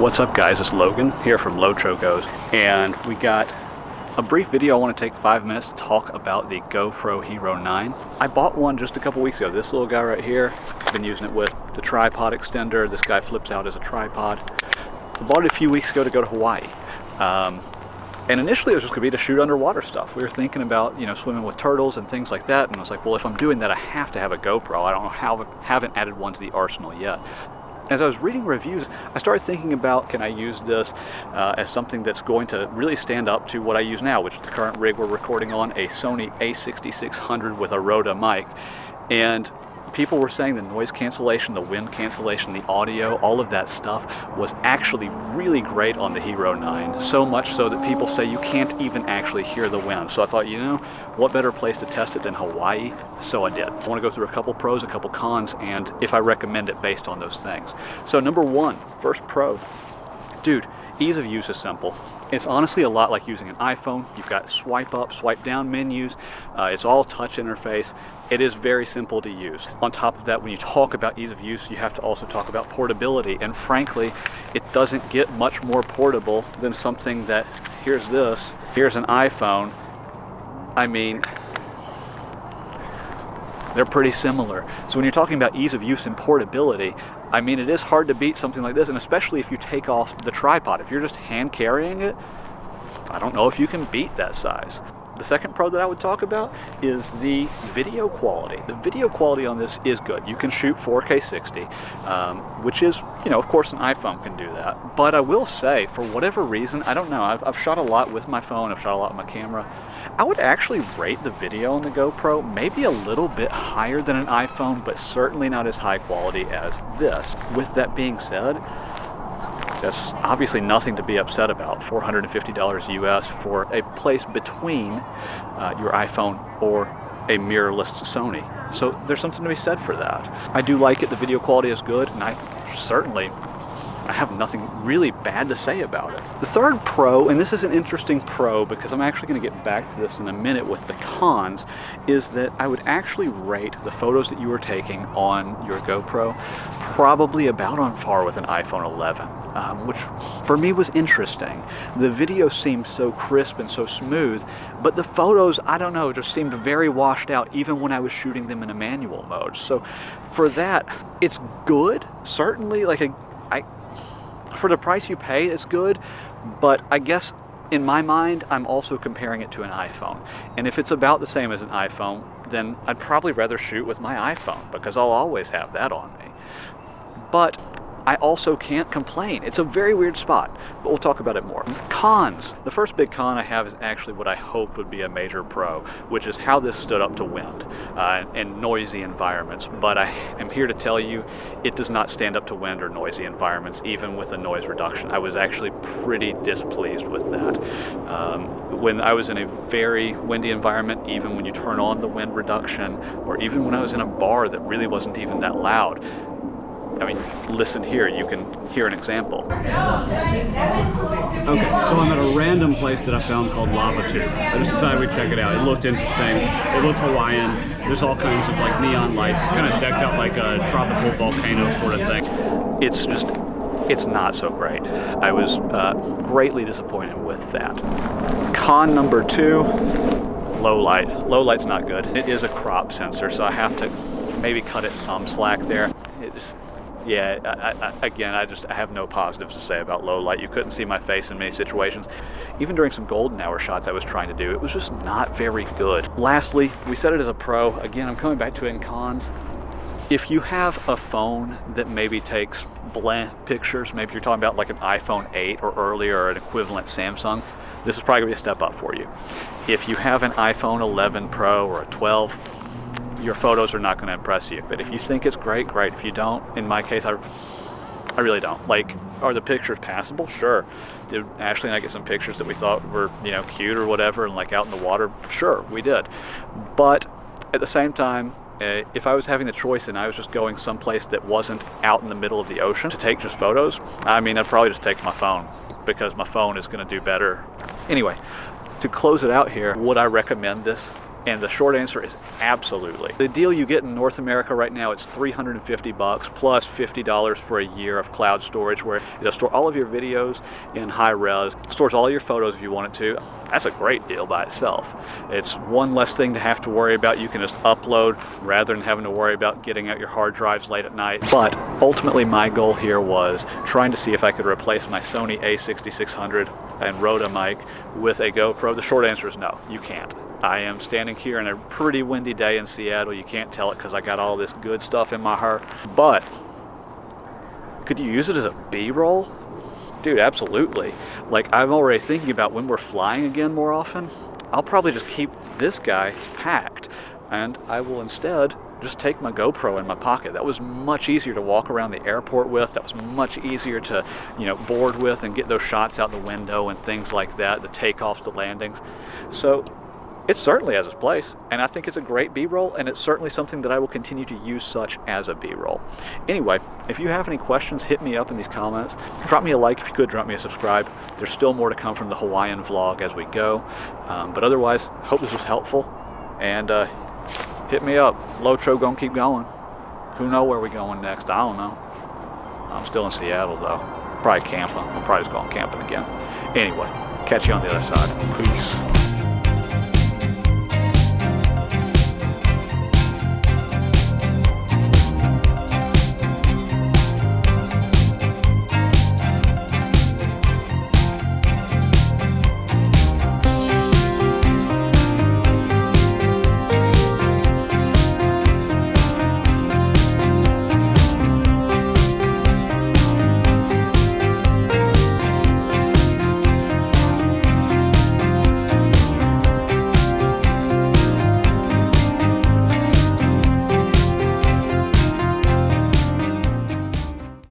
What's up guys, it's Logan here from Locho Goes, and we got a brief video. I want to take 5 minutes to talk about the GoPro Hero 9. I bought one just a couple weeks ago, this little guy right here. I've been using it with the tripod extender. This guy flips out as a tripod. I bought it a few weeks ago to go to Hawaii. And initially it was just going to be to shoot underwater stuff. We were thinking about, swimming with turtles and things like that, and I was like, well, if I'm doing that, I have to have a GoPro. I don't know how, haven't added one to the arsenal yet. As I was reading reviews, I started thinking about, can I use this as something that's going to really stand up to what I use now, which is the current rig we're recording on, a Sony a6600 with a Rode mic. And people were saying the noise cancellation, the wind cancellation, the audio, all of that stuff was actually really great on the Hero 9. So much so that people say you can't even actually hear the wind. So I thought, what better place to test it than Hawaii? So I did. I want to go through a couple pros, a couple cons, and if I recommend it based on those things. So number one, first pro. Dude, ease of use is simple. It's honestly a lot like using an iPhone. You've got swipe up, swipe down menus. It's all touch interface. It is very simple to use. On top of that, when you talk about ease of use, you have to also talk about portability. And frankly, it doesn't get much more portable than something that, here's this, here's an iPhone. I mean, they're pretty similar. So when you're talking about ease of use and portability, I mean, it is hard to beat something like this, and especially if you take off the tripod. If you're just hand carrying it, I don't know if you can beat that size. The second pro that I would talk about is the video quality. The video quality on this is good. You can shoot 4K 60, which is, of course an iPhone can do that. But I will say, for whatever reason, I don't know, I've shot a lot with my phone, I've shot a lot with my camera. I would actually rate the video on the GoPro maybe a little bit higher than an iPhone, but certainly not as high quality as this. With that being said, that's obviously nothing to be upset about. $450 US for a place between your iPhone or a mirrorless Sony. So there's something to be said for that. I do like it, the video quality is good, and I have nothing really bad to say about it. The third pro, and this is an interesting pro because I'm actually going to get back to this in a minute with the cons, is that I would actually rate the photos that you were taking on your GoPro probably about on par with an iPhone 11, which for me was interesting. The video seemed so crisp and so smooth, but the photos, I don't know, just seemed very washed out even when I was shooting them in a manual mode. So for that, it's good, certainly, for the price you pay, it's good, but I guess in my mind, I'm also comparing it to an iPhone. And if it's about the same as an iPhone, then I'd probably rather shoot with my iPhone because I'll always have that on me. But I also can't complain. It's a very weird spot, but we'll talk about it more. Cons. The first big con I have is actually what I hoped would be a major pro, which is how this stood up to wind and noisy environments. But I am here to tell you, it does not stand up to wind or noisy environments, even with the noise reduction. I was actually pretty displeased with that. When I was in a very windy environment, even when you turn on the wind reduction, or even when I was in a bar that really wasn't even that loud, I mean, listen here, you can hear an example. Okay, so I'm at a random place that I found called Lava Tube. I just decided we'd check it out. It looked interesting, it looked Hawaiian, there's all kinds of neon lights. It's kind of decked out like a tropical volcano sort of thing. It's not so great. I was greatly disappointed with that. Con number two, low light. Low light's not good. It is a crop sensor, so I have to maybe cut it some slack there. I have no positives to say about low light. You couldn't see my face in many situations. Even during some golden hour shots I was trying to do, it was just not very good. Lastly, we said it as a pro. Again, I'm coming back to it in cons. If you have a phone that maybe takes bland pictures, maybe you're talking about like an iPhone 8 or earlier or an equivalent Samsung, this is probably going to be a step up for you. If you have an iPhone 11 Pro or a 12, your photos are not going to impress you. But if you think it's great, great. If you don't, in my case, I really don't. Are the pictures passable? Sure. Did Ashley and I get some pictures that we thought were, cute or whatever, and out in the water? Sure, we did. But at the same time, if I was having the choice and I was just going someplace that wasn't out in the middle of the ocean to take just photos, I'd probably just take my phone because my phone is going to do better. Anyway, to close it out here, would I recommend this? And the short answer is absolutely. The deal you get in North America right now, it's $350 plus $50 for a year of cloud storage, where it'll store all of your videos in high res, stores all your photos if you want it to. That's a great deal by itself. It's one less thing to have to worry about. You can just upload rather than having to worry about getting out your hard drives late at night. But ultimately my goal here was trying to see if I could replace my Sony a6600 and Rode mic with a GoPro. The short answer is no, you can't. I am standing here in a pretty windy day in Seattle. You can't tell it because I got all this good stuff in my hair. But could you use it as a B-roll? Dude, absolutely. Like, I'm already thinking about when we're flying again more often, I'll probably just keep this guy packed, and I will instead just take my GoPro in my pocket. That was much easier to walk around the airport with. That was much easier to, board with and get those shots out the window and things like that, the takeoffs, the landings. So it certainly has its place, and I think it's a great B-roll, and it's certainly something that I will continue to use such as a B-roll. Anyway, if you have any questions, hit me up in these comments. Drop me a like if you could, drop me a subscribe. There's still more to come from the Hawaiian vlog as we go. But otherwise, hope this was helpful, and hit me up. Lotro gonna keep going. Who know where we going next? I don't know. I'm still in Seattle though. Probably camping. I'm probably just going camping again. Anyway, catch you on the other side. Peace.